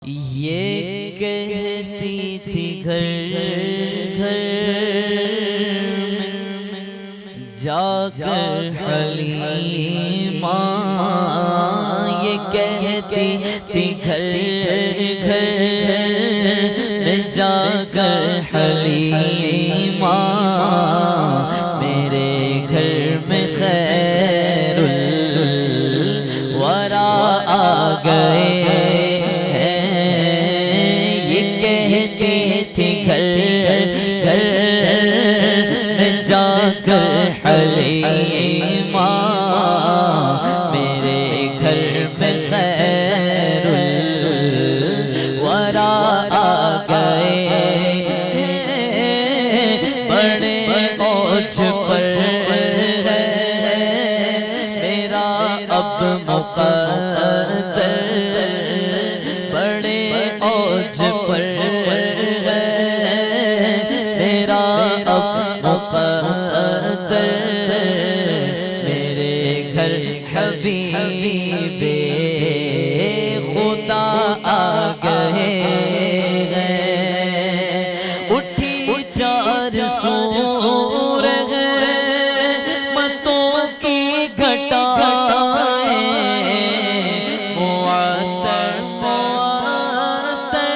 یہ کہتی تھی گھر گھر میں جا کر حلیمہ، یہ کہتی تھی گھر گھر میں جا کر حلیمہ، میرے گھر میں خیر الورا آ گئے، گھر گھر میں جا کر حلیمہ، میرے گھر میں خیر الورا آ گئے، بڑے اوج پر ہے میرا اب مقدر، بڑے اوج پر حبیب خدا آ گئے ہیں، اٹھی چار سور متوں کی گھٹائیں، معطر معطر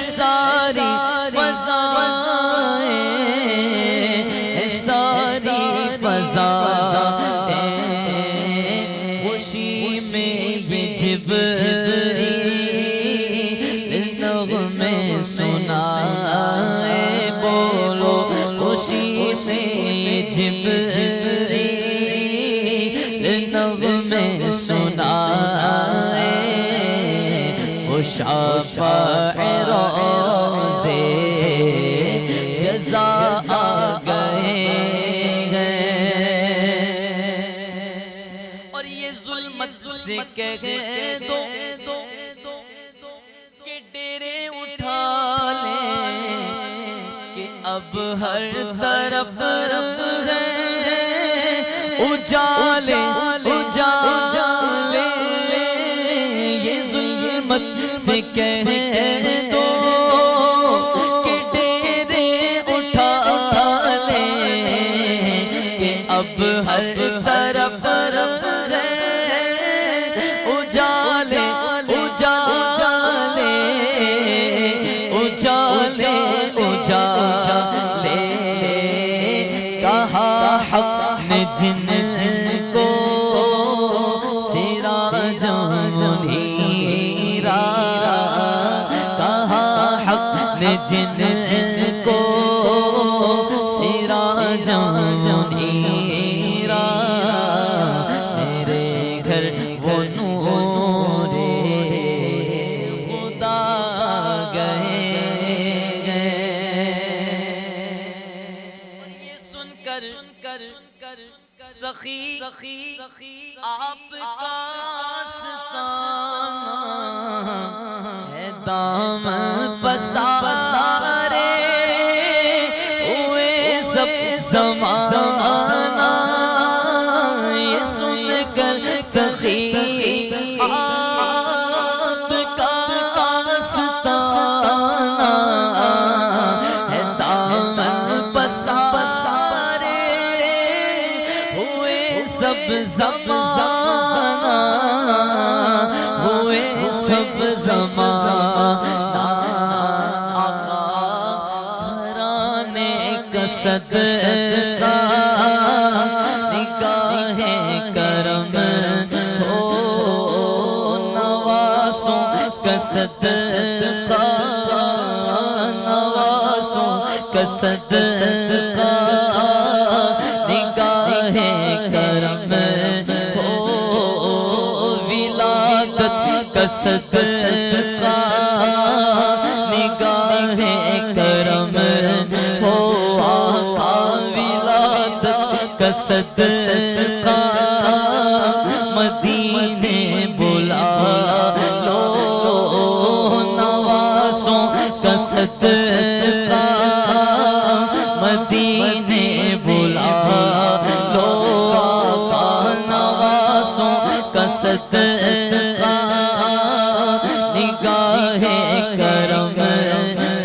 ساری فضائیں، ساری فضائیں، جبریل نغمے سنائے، بولو خوشی میں جبریل نغمے سنائے، وہ شافع روضے جزا آ گئے ہیں، اور یہ ظلمت سے کہہ دو کہ ڈیرے اٹھا لیں، کہ اب ہر طرف رب ہے اجالے اجالے، یہ ظلمت سے کہہ دو کہ ڈیرے اٹھا لیں، کہ اب ہر طرف رب ہے اجالے اجالے اجالے اجالے، کہا حق نے جن کو سراجاں منیرا، کہا حق نے جن کو سراجاں منیرا، میرے گھر وہ نور خدا گئے ہیں، یہ سن کر سخی آپ کا آستانہ ہے، دامن پسارے ہوئے سب زمانہ، یہ سن کر سخی آپ کا آستانہ ہے، دامن پسارے ہوئے سب زمانہ، ہوئے سب زمانہ، آقا گھرانے کا صدقہ نگاہ کرم ہو، نوازوں کا صدقہ، نوازوں کا صدقہ نگاہ کرم ہو، ولادت کا صدقہ نگاہ کرم ہو، آقا ولادت کا صدقہ مدینے بلا لو، نوازوں کا صدقہ مدینے بلا لو، آقا نوازوں کا صدقہ نگاہ کرم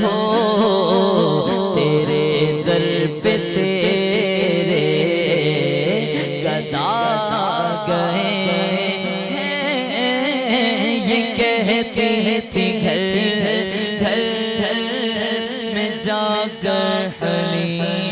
ہو تیرے در پہ تیرے گدا گئے ہیں یہ کہتی تھی گھر گھر میں جا کر حلیم